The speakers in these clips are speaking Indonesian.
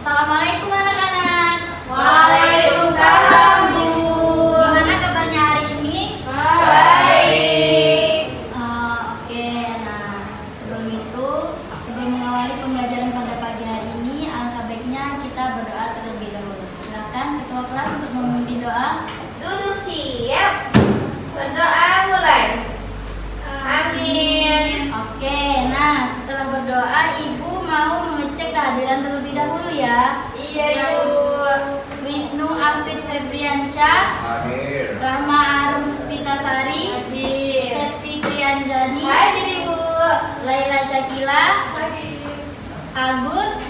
Assalamualaikum anak-anak. Waalaikumsalam, Bu. Gimana kabarnya hari ini? Baik. Oke, nah sebelum mengawali pembelajaran pada pagi hari ini, alangkah baiknya kita berdoa terlebih dahulu. Silakan ketua kelas untuk memimpin doa. Duduk siap. Berdoa mulai. Amin. Oke, nah setelah berdoa, Ibu mau mengecek kehadiran terlebih dahulu ya. Iya, Bu. Wisnu Afid Febriansyah, Hadir. Rahma Arum Puspitasari, Hadir. Septi Trianjani, Hadir, Ibu. Laila Syakila, Hadir. Agus.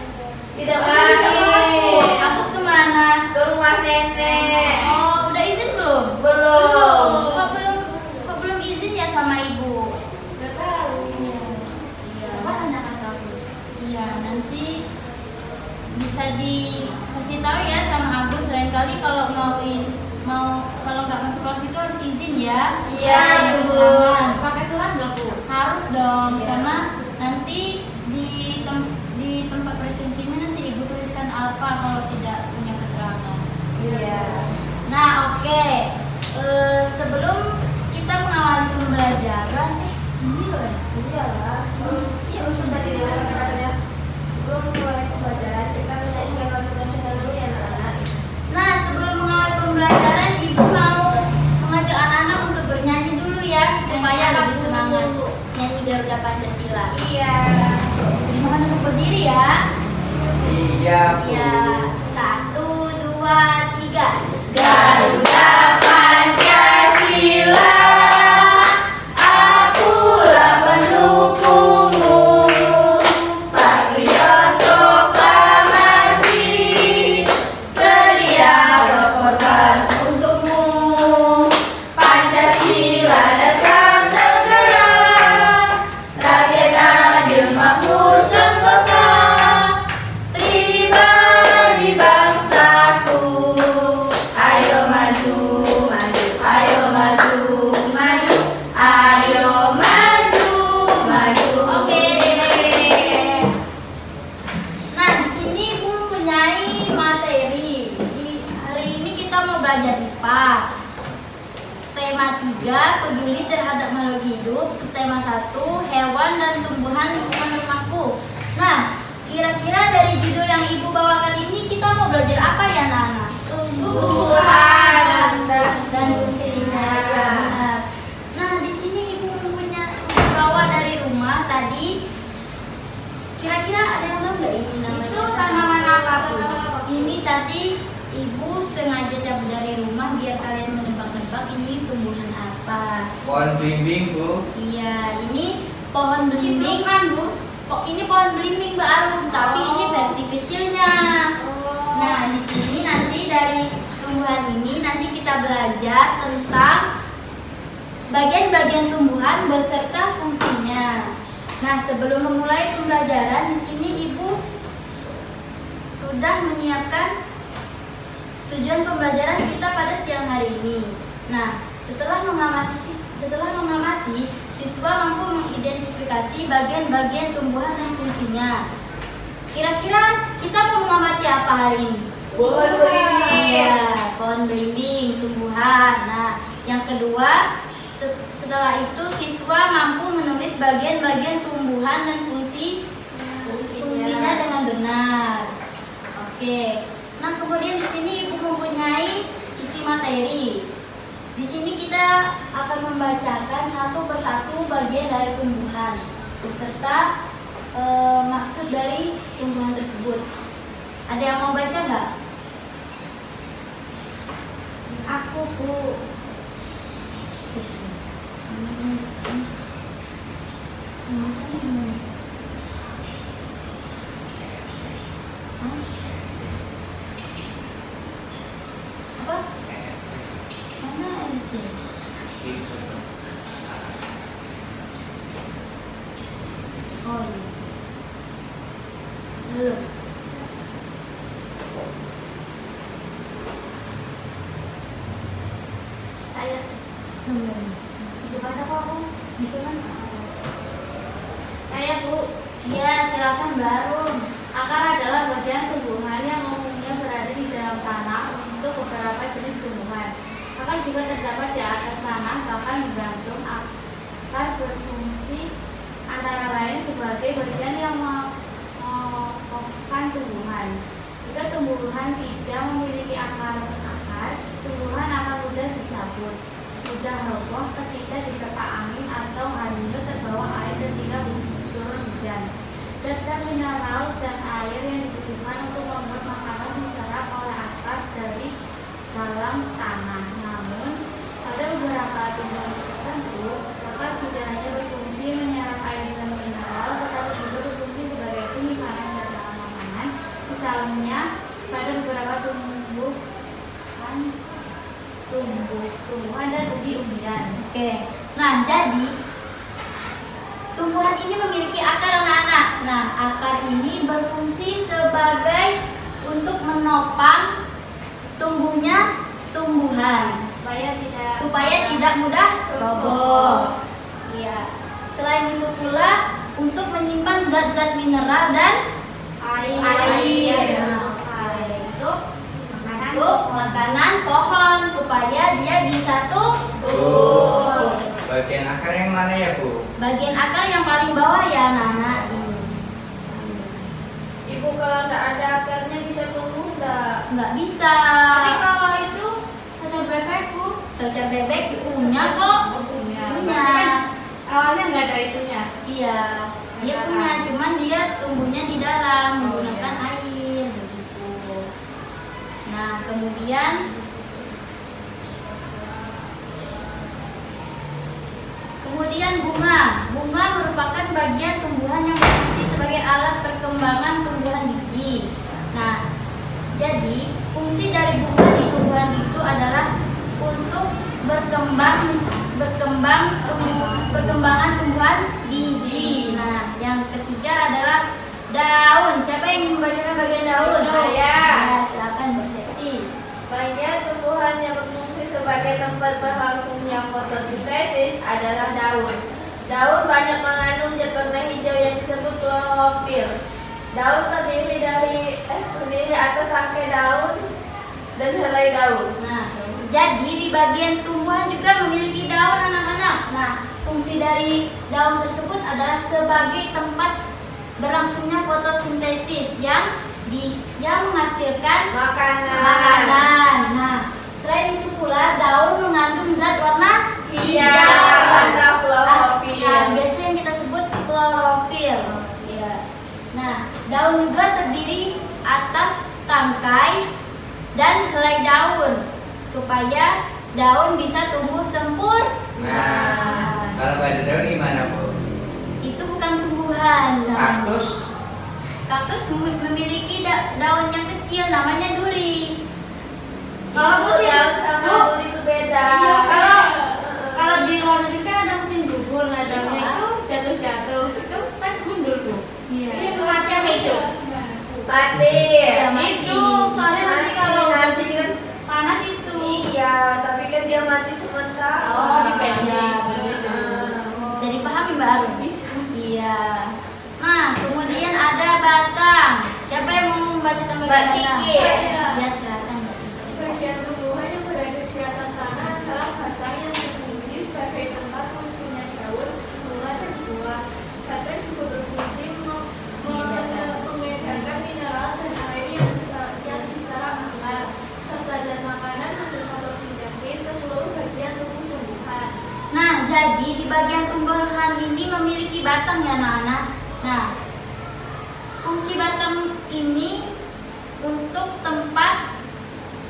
Tidak masuk. Agus kemana? Ke rumah nenek. Oh, udah izin belum? Belum. Kok belum izin ya sama ibu? Gak tahu. Iya. Iya, nanti bisa dikasih tahu ya sama Agus. Lain kali kalau kalau nggak masuk kelas itu harus izin ya. Iya, Bu. Pakai surat nggak, Bu? Harus dong, Iya. karena nanti di tempat presensinya nanti ibu tuliskan apa kalau tidak punya keterangan. Iya. Nah, oke. Sebelum kita mengawali pembelajaran, ini loh ya. Iyalah. Iya, untuk tadi katanya sebelum mulai pembelajaran kita menyanyikan lagu nasional dulu ya, anak-anak. Nah, sebelum mengawali pembelajaran, ibu mau mengajak anak-anak untuk bernyanyi dulu ya, supaya lebih semangat nyanyi Garuda Pancasila. Iya. Mohon untuk berdiri ya. Iya, Bu. Iya. 1, 2, 3. Garuda Pancasila, akulah pendukungmu. Patriot proklamasi, sedia berkorban untukmu. Pancasila dasar negara, rakyat adil makmur sentosa, pribadi bangsaku. Ayo maju, maju, ayo maju, maju, ayo maju, maju. Oke. Nah, di sini ibu mempunyai materi. Hari ini kita mau belajar IPA. Tema 3, peduli terhadap makhluk hidup. Subtema 1, hewan dan tumbuhan lingkungan rumahku. Nah, kira-kira dari judul yang ibu bawakan ini kita mau belajar apa ya, Nana? Tumbuhan Dan fungsinya. Ya, benar. Nah, di sini ibu bawa dari rumah tadi. Kira-kira ada yang tahu nggak ini namanya? Itu tanaman apa, Bu? Ini tadi ibu sengaja cabut dari rumah biar kalian menebak-nebak ini tumbuhan apa. Pohon bimbing, Bu. Iya, ini pohon belimbing. Ciplukan, Bu. Ini pohon belimbing Mbak Arum, tapi ini versi kecilnya. Nah, di sini nanti dari tumbuhan ini nanti kita belajar tentang bagian-bagian tumbuhan beserta fungsinya. Nah, sebelum memulai pembelajaran di sini Ibu sudah menyiapkan tujuan pembelajaran kita pada siang hari ini. Nah, setelah mengamati, siswa mampu mengidentifikasi bagian-bagian tumbuhan dan fungsinya. Kira-kira kita mau mengamati apa hari ini? Pohon belimbing. Iya, pohon belimbing, tumbuhan. Nah, yang kedua, setelah itu siswa mampu menulis bagian-bagian tumbuhan dan fungsinya dengan benar. Oke. Nah, kemudian di sini Ibu mempunyai isi materi. Di sini kita akan membacakan satu persatu bagian dari tumbuhan beserta maksud dari tumbuhan tersebut. Ada yang mau baca nggak? Aku, Bu. Rumusannya gimana? Hah? Apa? Mana LC? Oh iya. Belum. Saya Belum. bisa bahasa kok aku. Bisa kan? Saya Bu. Iya, silakan baru. Akar adalah bagian tumbuhan yang umumnya berada di dalam tanah untuk beberapa jenis tumbuhan. Akar juga terdapat di atas tanah, bahkan menggantung. Akar berfungsi antara lain sebagai bagian yang mengokohkan tumbuhan. Jika tumbuhan tidak memiliki akar, tumbuhan akan mudah dicabut, mudah roboh ketika diterpa angin atau hanyut terbawa air ketika turun hujan. Zat-zat mineral dan air yang dibutuhkan untuk membuat makanan diserap oleh akar dari dalam tanah. Namun, pada beberapa tumbuhan tertentu, akar tidak hanya berfungsi menyerap air dan mineral, tetapi juga berfungsi sebagai penyimpanan zat dalam makanan. Misalnya, pada beberapa tumbuhan dan umbi-umbian. Oke. Nah, jadi tumbuhan ini memiliki akar anak-anak. Nah, akar ini berfungsi sebagai untuk menopang tumbuhnya tumbuhan supaya tidak mudah roboh. Iya. Selain itu pula untuk menyimpan zat-zat mineral dan air. Untuk makanan pohon supaya dia bisa tumbuh. Bagian akar yang mana ya Bu? Bagian akar yang paling bawah ya anak-anak. Ibu, kalau tidak ada akarnya bisa tumbuh Nggak bisa. Tapi kalau itu cocok bebek Bu. Cocok bebek punya kok. Punya. Punya. Awalnya nggak ada itunya. Iya, dia punya, cuman dia tumbuhnya di dalam menggunakan air begitu. Nah, kemudian bunga merupakan bagian tumbuhan yang berfungsi sebagai alat perkembangan tumbuhan biji. Nah, jadi fungsi dari bunga di tumbuhan itu adalah untuk perkembangan tumbuhan biji. Nah, yang ketiga adalah daun. Siapa yang membacakan bagian daun? Saya. Nah, silakan Bu Septi. Bagian tumbuhan yang berfungsi sebagai tempat berlangsungnya fotosintesis adalah daun. Daun banyak mengandung zat warna hijau yang disebut klorofil. Daun terdiri atas rangkai daun dan helai daun. Nah, jadi di bagian tumbuhan juga memiliki daun anak-anak. Nah, fungsi dari daun tersebut adalah sebagai tempat berlangsungnya fotosintesis yang menghasilkan makanan. Nah, selain itu pula daun mengandung zat warna hijau. Warna klorofil. Nah, biasanya yang kita sebut klorofil. Ya. Nah, daun juga terdiri atas tangkai dan helai daun supaya daun bisa tumbuh sempurna. Nah, kalau nggak ada daun gimana Bu? Itu bukan tumbuhan. Kaktus? Kaktus memiliki daun yang kecil namanya duri. Kalau musim daun sama Bu, duri itu beda. Iya, kalau di luar negeri kan ada musim gugur, nah daunnya itu jatuh itu kan gundul Bu. Iya. Iya, kematian itu. Mati. Itu soalnya nanti kalau nanti musim panas itu. Iya, tapi kan dia mati sementara. Oh, dipendek. Iya, begitu. Bisa dipahami Mbak Arun? Bisa. Iya. Nah, kemudian ada batang. Siapa yang mau membacakan bagian Mbak batang? Kiki. Ya, silakan Mbak Kiki. Bagian tumbuhan yang berada di atas tanah adalah batang yang berfungsi sebagai tempat munculnya daun, bunga, dan buah. Batang juga berfungsi mengedarkan mineral dan air yang diserap akar, serta zat makanan hasil fotosintesis ke seluruh bagian tubuh tumbuhan. Nah, jadi di bagian tumbuhan ini memiliki batang ya anak-anak. Nah, fungsi batang ini untuk tempat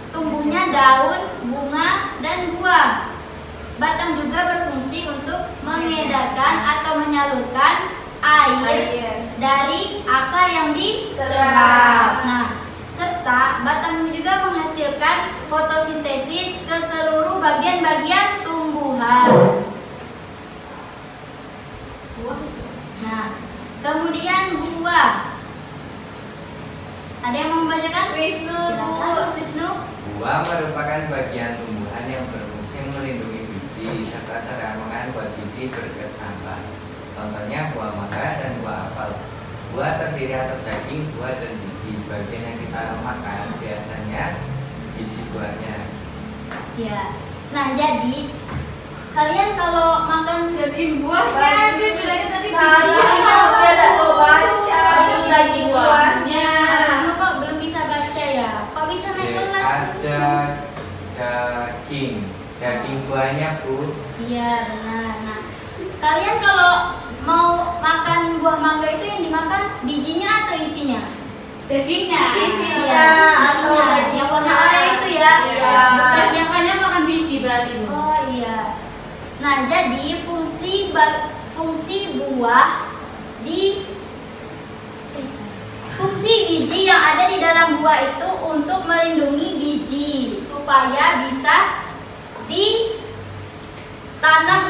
tumbuhnya daun, bunga, dan buah. Batang juga berfungsi untuk mengedarkan atau menyalurkan air dari akar yang diserap. Nah, serta batang juga menghasilkan fotosintesis ke seluruh bagian-bagian tumbuhan. Nah, kemudian buah. Ada yang mau membacakan? Wisnu. Silakan, Mas Wisnu. Buah merupakan bagian tumbuhan yang berfungsi melindungi biji serta cadangan makanan buat biji berkecambah. Contohnya buah mangga dan buah apel. Buah terdiri atas daging, buah, dan biji. Bagian yang kita makan biasanya biji buahnya. Ya. Nah, jadi kalian kalau makan Daging buahnya, dia bilangnya tadi Salah, biji. udah ada tuh baca. Itu daging buahnya. Mas Wisnu kok belum bisa baca ya? Kok bisa naik kelas? Ada daging buahnya, Bu. Iya, benar. Nah, kalian kalau mau makan buah mangga itu yang dimakan bijinya atau isinya? Dagingnya. Iya, atau isinya. daging Yang warna buah. oranye itu ya? Iya. Bukan Yang kalian makan biji berarti, Bu. Oh iya. Nah, jadi fungsi biji yang ada di dalam buah itu untuk melindungi biji supaya bisa ditanam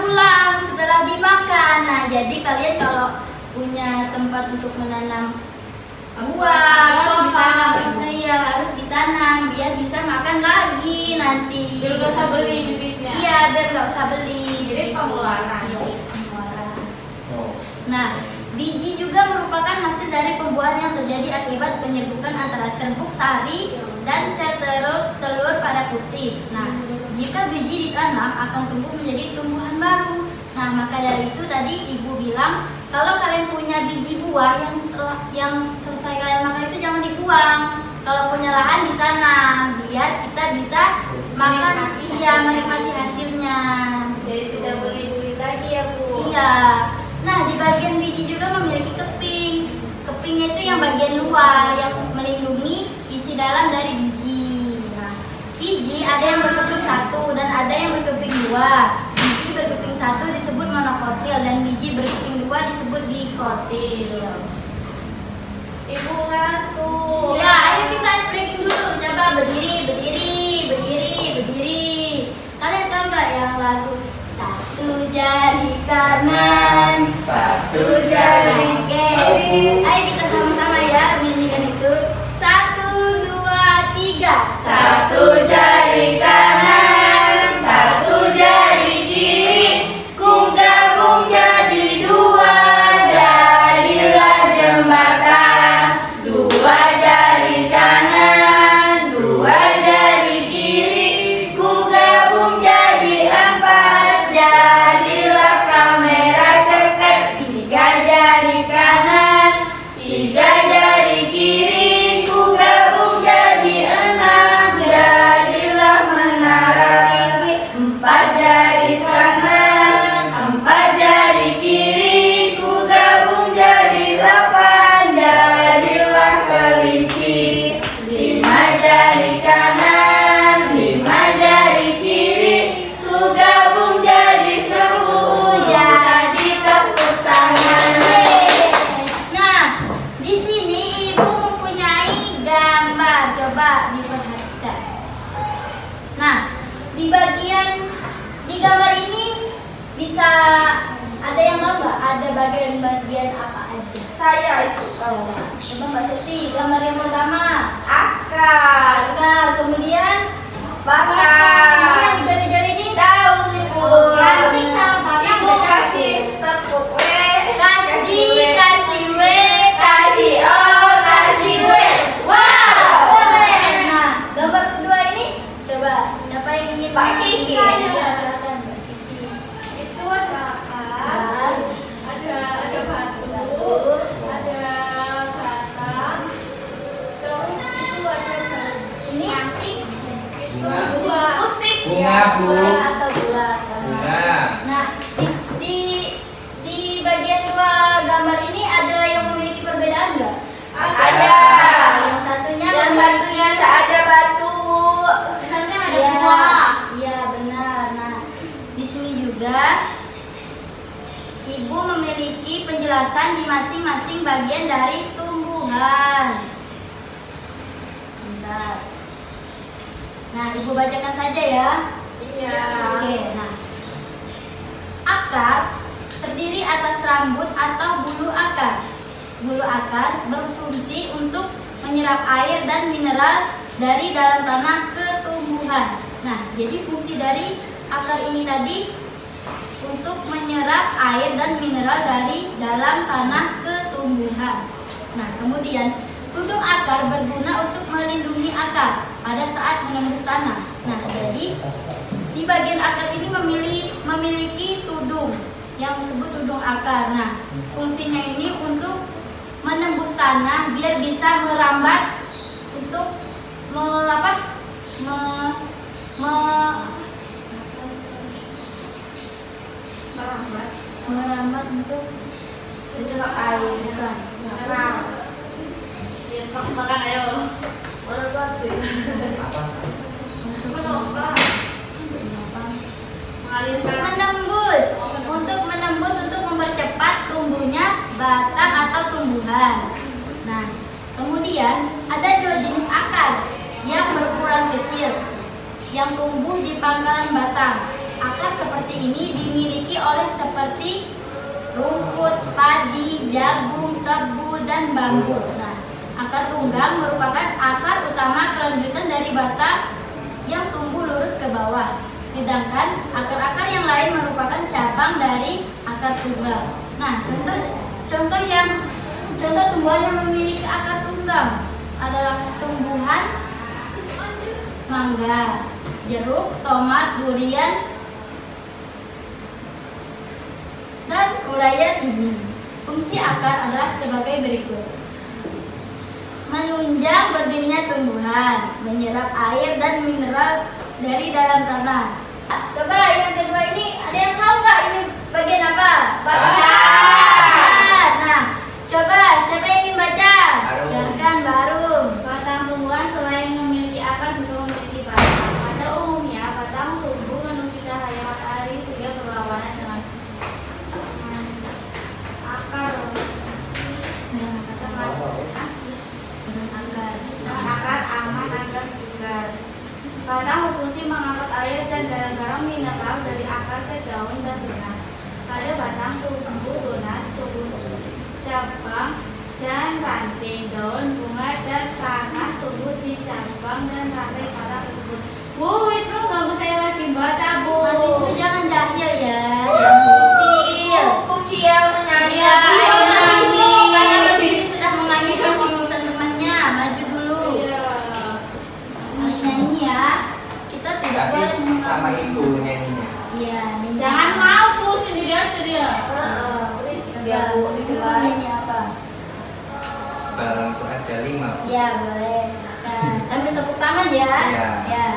ulang setelah dimakan. Nah, jadi kalian kalau punya tempat untuk menanam buah, pohon, iya harus ditanam biar bisa makan lagi nanti. Biar gak usah beli bibitnya. Iya, biar nggak usah beli. Jadi pengeluaran. Iya, pengeluaran. Nah, biji juga merupakan hasil dari pembuahan yang terjadi akibat penyerbukan antara serbuk sari dan sel telur pada kutip. Nah, jika biji ditanam akan tumbuh menjadi tumbuhan baru. Nah, maka dari itu tadi Ibu bilang kalau kalian punya biji buah yang selesai kalian makan itu jangan dibuang. Kalau punya lahan ditanam biar kita bisa makan, iya menikmati hasilnya. Jadi tidak boleh beli lagi ya, Bu. Iya. Nah, di bagian biji juga memiliki keping. Kepingnya itu yang bagian luar yang melindungi isi dalam dari biji. Nah, biji ada yang berkeping satu dan ada yang berkeping dua. Biji berkeping satu disebut monokotil dan biji berkeping dua disebut dikotil. Ibu ngantuk. Ya, ayo kita ice breaking dulu. Coba berdiri. Kalian tahu nggak yang lagu satu jari kanan, satu jari kiri? Ayo kita sama-sama ya menyanyikan itu. 1, 2, 3. Satu jari kanan, satu jari kiri, ku gabung jadi dua, jadilah jembatan. Dua jari kanan, dua jari kiri, ku gabung jadi empat, jadilah kamera cekrek. Tiga jari kanan, tiga jari kiri, ku gabung jadi enam, jadilah menara tinggi. Empat jari kanan, empat jari kiri, ku gabung jadi 8, jadilah kelinci. 5 jari kanan, 5 jari kiri, ku gabung jadi 10, jadi tepuk tangan. Nah, di sini Ibu mempunyai gambar, coba diperhatikan. Nah, di gambar ini bisa ada yang tahu nggak? Ada bagian-bagian apa aja? Saya itu Coba Mbak Siti, gambar yang pertama akar, akar, kemudian ini bakar, yang jari-jari ini daun Ibu. Ranting sama batang Ibu beda kasih sih. tepuk W, kasih W, kasih O, kasih W. Wow. keren. Nah, gambar kedua ini coba siapa yang ingin Pak Kiki. Ya, silakan Mbak Kiki. Itu ada akar, ada batu, ada batang, terus itu ada daun. Ini Itu Bunga. buah. Bunga, Bu. atau buah. Bunga. Nah, di bagian dua gambar ini ada yang memiliki perbedaan nggak? Ada. Yang satunya Yang satunya tak ada batu. Misalnya ada Iya, buah. iya benar. Nah, di sini juga Ibu memiliki penjelasan ditemukan di masing-masing bagian dari tumbuhan. Bentar. Nah, Ibu bacakan saja ya. Iya. Oke, nah. Akar terdiri atas rambut atau bulu akar. Bulu akar berfungsi untuk menyerap air dan mineral dari dalam tanah ke tumbuhan. Nah, jadi fungsi dari akar ini tadi untuk menyerap air dan mineral dari dalam tanah ke tumbuhan. Nah, kemudian tudung akar berguna untuk melindungi akar pada saat menembus tanah. Nah, jadi di bagian akar ini memiliki tudung yang disebut tudung akar. Nah, fungsinya ini untuk menembus tanah biar bisa merambat untuk merambat untuk menyerap air, bukan? Makan ayo. Menembus untuk mempercepat tumbuhnya batang atau tumbuhan. Nah, kemudian ada dua jenis akar yang berukuran kecil yang tumbuh di pangkalan batang. Akar seperti ini dimiliki oleh seperti rumput, padi, jagung, tebu, dan bambu. Nah, akar tunggang merupakan akar utama kelanjutan dari batang yang tumbuh lurus ke bawah. Sedangkan akar-akar yang lain merupakan cabang dari akar tunggal. Nah, contoh tumbuhan yang memiliki akar tunggang adalah tumbuhan mangga, jeruk, tomat, durian, dan uraian ini. Fungsi akar adalah sebagai berikut: menunjang berdirinya tumbuhan, menyerap air dan mineral dari dalam tanah. Coba yang kedua ini, ada yang tahu nggak ini bagian apa? Batang. Nah, coba siapa yang ingin baca? Silakan, Barum. Batang tumbuhan selain memiliki akar juga memiliki batang. Pada umumnya, batang tumbuh menunggu cahaya matahari sehingga berlawanan dengan akar. Akar aman agar segar. Batang berfungsi mengangkut air dan garam-garam mineral dari akar ke daun dan tunas. Pada batang tumbuh tunas, tumbuh cabang dan ranting, daun, bunga, dan tanah tumbuh di cabang dan ranting batang tersebut. Bu Wisnu, ganggu saya lagi baca, Bu. Mas Wisnu jangan jahil ya, jangan usil. Hukum dia menanya. Iya, Mas Wisnu, karena Mas Wisnu sudah mengambil keputusan temannya. Maju dulu. Harus nyanyi ya. Kita tidak boleh Tapi sama ibu nyanyinya. Iya, nyanyi. Jangan mau, Bu, sendiri aja dia. Biar Bu Ibu nyanyi apa? Balonku ada 5. Iya, boleh. Silakan. Sambil tepuk tangan ya. Iya. Ya.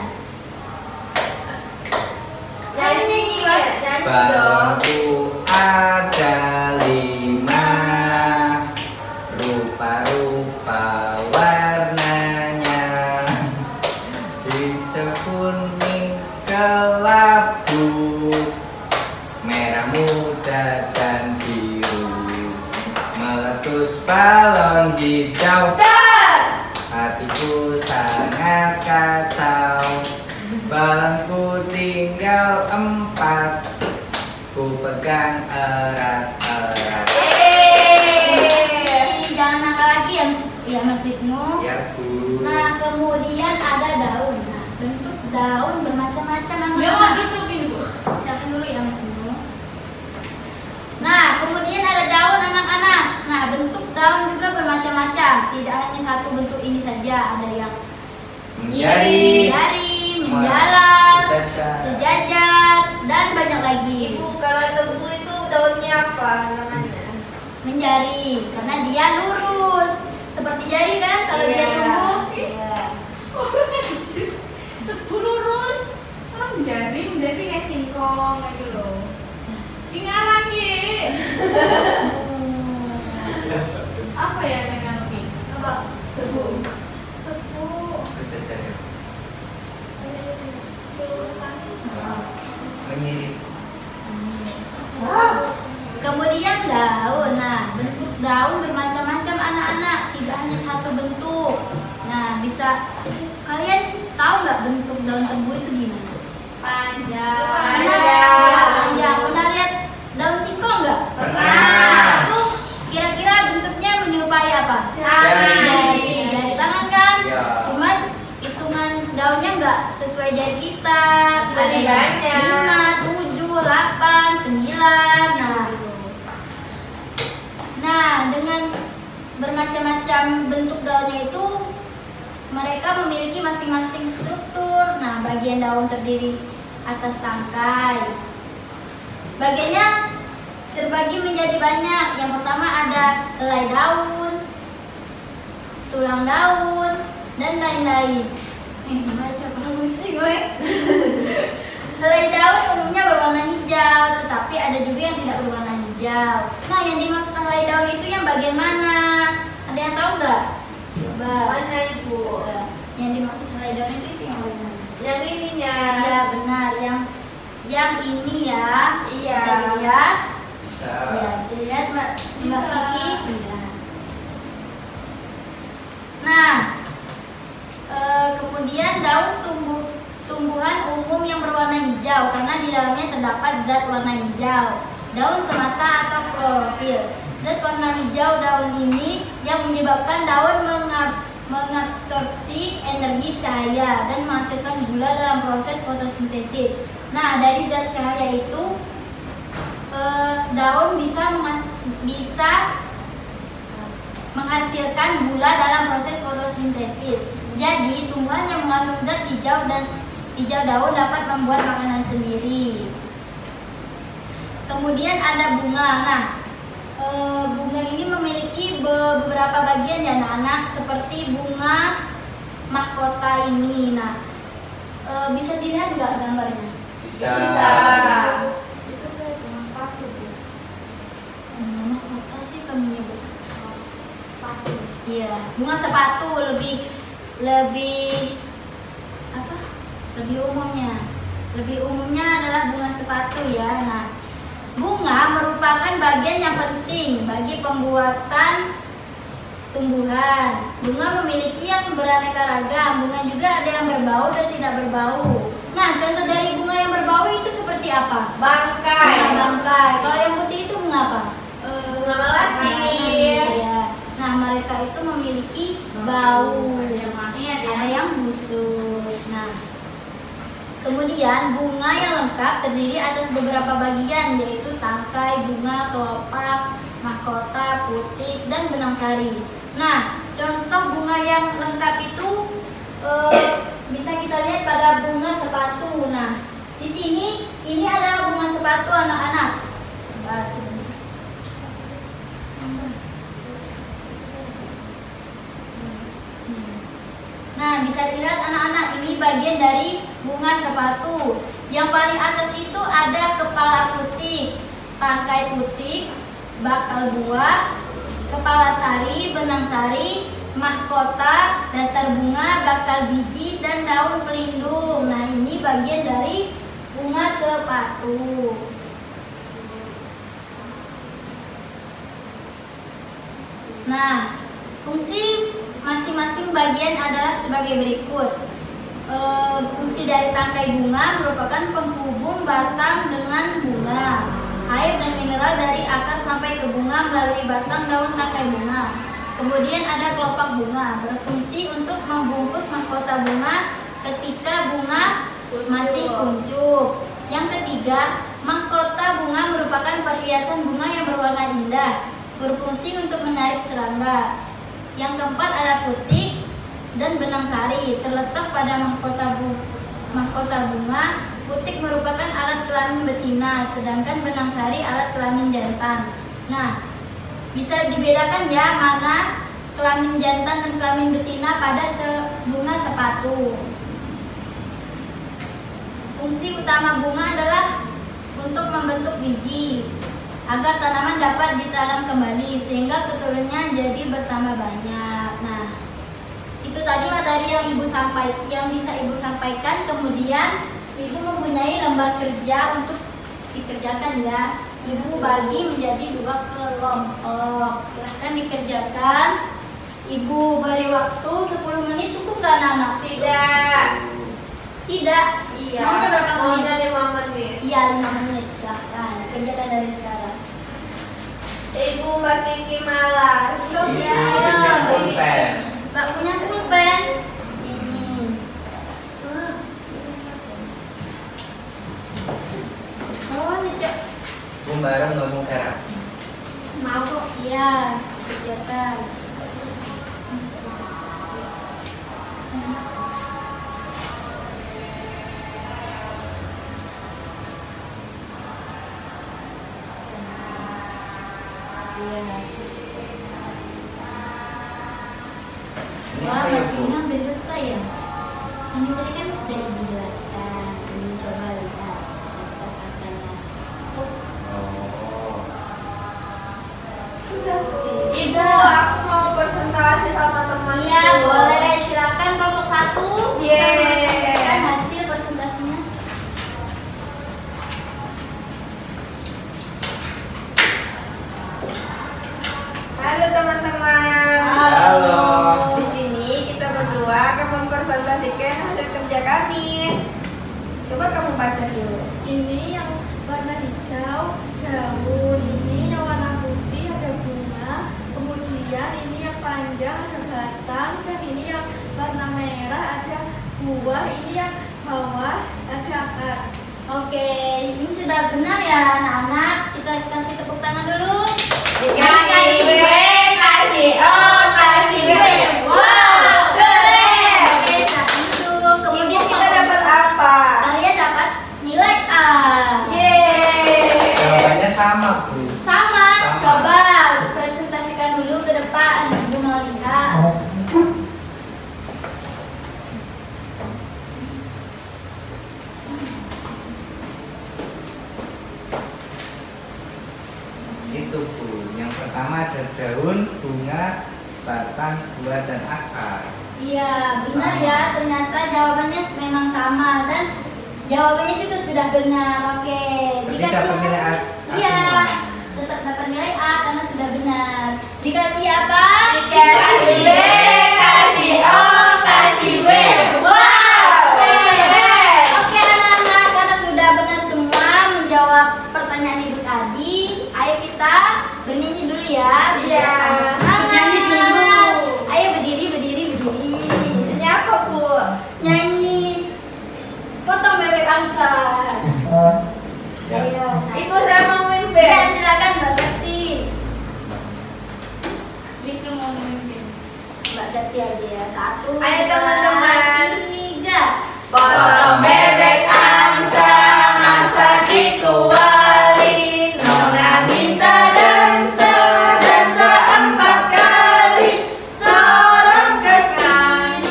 Nyanyi ya, nyanyi dong. Balonku ada 5, rupa-rupa warnanya, hijau, kuning, kelabu, merah muda dan biru, meletus balon hijau. Hatiku sangat kacau, balonku tinggal 4, ku pegang erat-erat. Jangan nakal lagi ya Mas Wisnu. Ya Bu. Nah, kemudian ada daun. Nah, bentuk daun bermacam-macam Ya, anak-anak. duduk ini, Bu. Silakan dulu ya Mas Wisnu. Nah, kemudian ada daun anak-anak. Nah, bentuk daun juga bermacam-macam. Tidak hanya satu bentuk ini saja. Ada yang Menjadi, menjalar, sejajar. sejajar, dan banyak lagi. Ibu, kalau tebu itu daunnya apa namanya? Menjari, karena dia lurus seperti jari kan kalau dia Iya. tumbuh. Iya. Orang kecil, tebu lurus, orang menjadi kayak singkong gitu loh. Ingat lagi. Apa ya dengan ini? Apa? Tebu. Tebu. Sejajar. Seluruskan. Menyirik. Kemudian daun. Nah, bentuk daun bermacam-macam anak-anak, tidak hanya satu bentuk. Nah, bisa kalian tahu nggak bentuk daun tebu itu gimana? Panjang. Panjang. Pernah lihat daun singkong nggak? Pernah. Itu kira-kira bentuknya menyerupai apa? Jari. Jari tangan kan? Ya. Cuman hitungan daunnya nggak sesuai jari kita. Ada banyak. 5, 7, 8, 9. Nah, dengan bermacam-macam bentuk daunnya itu mereka memiliki masing-masing struktur. Nah, bagian daun terdiri atas tangkai. Bagiannya terbagi menjadi banyak. Yang pertama ada helai daun, tulang daun, dan lain-lain. Baca bagus sih gue. Helai daun umumnya berwarna hijau, tetapi ada juga yang tidak berwarna hijau. Nah, yang dimaksud helai daun itu yang bagian mana? Ada yang tahu nggak? Coba. Mana Ibu? Yang dimaksud helai daun itu yang bagian mana? Yang ininya. Iya benar, yang ini ya. Iya. Bisa dilihat? Bisa. Ya, bisa dilihat Mbak Bisa. Kiki. Iya. Nah, kemudian daun tumbuhan umum yang berwarna hijau karena di dalamnya terdapat zat warna hijau. Daun semata atau klorofil. Zat warna hijau daun ini yang menyebabkan daun mengabsorpsi energi cahaya dan menghasilkan gula dalam proses fotosintesis. Nah, dari zat cahaya itu daun bisa menghasilkan gula dalam proses fotosintesis. Jadi, tumbuhan yang mengandung zat hijau dan hijau daun dapat membuat makanan sendiri. Kemudian ada bunga. Nah, bunga ini memiliki beberapa bagian ya anak-anak, seperti bunga mahkota ini. Nah, bisa dilihat nggak gambarnya? Bisa. Itu kayak bunga sepatu Bu. Bunga mahkota sih kami menyebut. Sepatu. Iya, bunga sepatu lebih apa? Lebih umumnya adalah bunga sepatu ya. Nah, bunga merupakan bagian yang penting bagi pembuatan tumbuhan. Bunga memiliki yang beraneka ragam. Bunga juga ada yang berbau dan tidak berbau. Nah, contoh dari bunga yang berbau itu seperti apa? Bangkai. Bunga bangkai. Kalau yang putih itu bunga apa? Bunga melati. Iya. Nah, mereka itu memiliki bau. Ada yang wangi, Ada yang busuk. Nah, kemudian bunga yang lengkap terdiri atas beberapa bagian, yaitu tangkai, bunga, kelopak, mahkota, putik, dan benang sari. Nah, contoh bunga yang lengkap itu bisa kita lihat pada bunga sepatu. Nah, di sini ini adalah bunga sepatu anak-anak. Coba sebentar. Nah, bisa dilihat anak-anak, ini bagian dari bunga sepatu. Yang paling atas itu ada kepala putik, tangkai putik, bakal buah, kepala sari, benang sari, mahkota, dasar bunga, bakal biji, dan daun pelindung. Nah, ini bagian dari bunga sepatu. Nah, fungsi masing-masing bagian adalah sebagai berikut. Fungsi dari tangkai bunga merupakan penghubung batang dengan bunga. Air dan mineral dari akar sampai ke bunga melalui batang daun tangkai bunga. Kemudian ada kelopak bunga, berfungsi untuk membungkus mahkota bunga ketika bunga masih kuncup. Yang ketiga, mahkota bunga merupakan perhiasan bunga yang berwarna indah, berfungsi untuk menarik serangga. Yang keempat ada putik dan benang sari, terletak pada mahkota bunga. Putik merupakan alat kelamin betina, sedangkan benang sari alat kelamin jantan. Nah, bisa dibedakan ya mana kelamin jantan dan kelamin betina pada bunga sepatu. Fungsi utama bunga adalah untuk membentuk biji agar tanaman dapat ditanam kembali sehingga keturunannya jadi bertambah banyak. Nah, itu tadi materi yang bisa Ibu sampaikan. Kemudian Ibu mempunyai lembar kerja untuk dikerjakan ya. Ibu bagi menjadi 2 kelompok. Silahkan dikerjakan. Ibu beri waktu 10 menit, cukup nggak anak-anak? Tidak. Tidak? Iya. Maunya berapa menit? Maunya 5 menit. Iya, 5 menit. Silahkan dikerjakan dari sekarang. Ibu Mbak Kiki malas. Iya, Punya pulpen. nggak punya pulpen. Ini. Oh, nih, Cok. Bareng ngomong garam. Mau kok? Iya, kegiatan. Ini Wah, apa ya, Mas Bu? Vina udah selesai ya? Ini tadi kan sudah Ibu jelaskan. Ini coba lihat kata-katanya. Oh. Ibu, aku mau presentasi sama temanku. Iya, boleh. Silakan kelompok 1. Yeay. Sampaikan hasil presentasinya. Halo teman-teman. Halo. Di sini kita berdua akan mempresentasikan hasil kerja kami. Coba kamu baca dulu. Ini yang warna hijau daun, ini yang warna putih ada bunga, kemudian ini yang panjang ada batang, dan ini yang warna merah ada buah, ini yang bawah ada akar. Oke, ini sudah benar ya anak-anak. Kita kasih tepuk tangan dulu. Kasih W, kasih O, kasih W. Wow, keren. Oke, saat itu. Kemudian Ibu, kita dapat apa? kalian dapat nilai A. Yeay. Jawabannya sama, Bu. Sama. Sama. Coba presentasikan dulu ke depan. Ibu mau lihat. Itu, Bu. Yang pertama ada daun, bunga, batang, buah, dan akar. Iya, benar Sama. ya. Ternyata jawabannya memang sama dan jawabannya juga sudah benar. Oke, Berarti dapat nilai A. Iya, semua. tetap dapat nilai A karena sudah benar. Dikasih apa? Kasih W, kasih O, kasih W. Wow, keren. Oke anak-anak, karena sudah benar semua menjawab pertanyaan ibu tadi, ayo kita bernyanyi dulu ya. Iya. Semangat. Nyanyi dulu. Ayo berdiri, berdiri, berdiri. Ini apa, Bu? Nyanyi potong bebek angsa. Ya. Ayo. Ibu, saya mau Ya, mimpin. silakan Mbak Septi. Wisnu mau memimpin. Mbak Septi aja ya. 1, Ayo, teman-teman. 3. Potong bebek angsa, masak dikuali. Nona minta dansa, dansa 4 kali. Sorong ke kanan,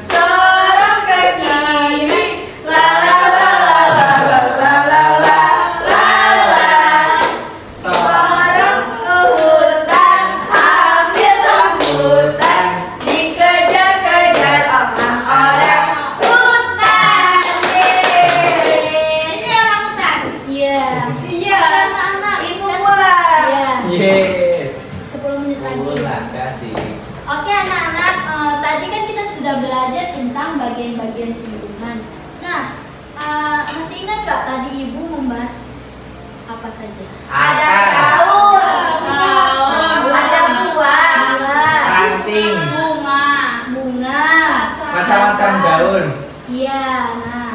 sorong ke kiri. La la la la la la la la la la. Sorong ke hutan, ambil rambutan. Dikejar-kejar orang-orang hutan. Yeay. Ini orang hutan. Iya. Iya. Anak-anak. Ibu Kan- pulang. Iya. Yeay. 10 menit lagi. Pulang, kasih. Oke anak-anak, tadi kan kita sudah belajar tentang bagian-bagian tumbuhan. Nah, masih ingat nggak tadi ibu membahas apa saja? Ada daun, ada buah, Buah, Ranting, bunga. macam-macam daun. Iya, nah,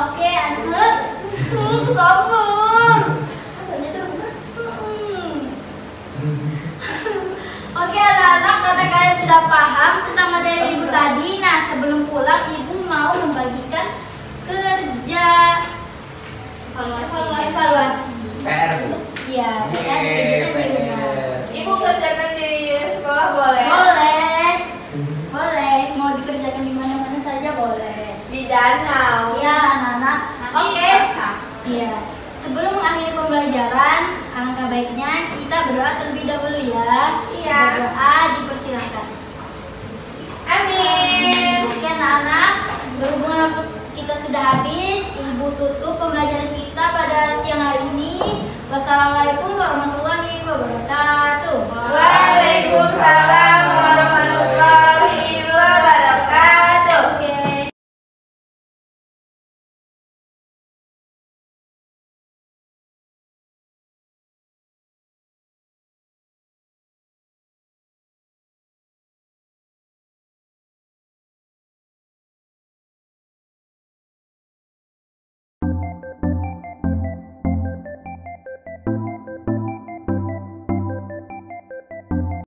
oke anak, sombong. Katanya tuh bunga. Oke anak-anak, karena kalian sudah paham tentang materi ibu tadi. Nah, sebelum pulang ibu mau membagikan kerja evaluasi. PR, Bu. Iya, kita dikerjakan di rumah. Ibu kerjakan di sekolah boleh? Boleh, boleh. Mau dikerjakan di mana-mana saja boleh. Di danau. Iya anak-anak. Oke. Iya. Sebelum mengakhiri pembelajaran, alangkah baiknya kita berdoa terlebih dahulu ya. Iya. Berdoa dipersilahkan. Amin. Oke anak-anak, berhubung waktu kita sudah habis, ibu tutup pembelajaran kita pada siang hari ini. Wassalamualaikum warahmatullahi wabarakatuh.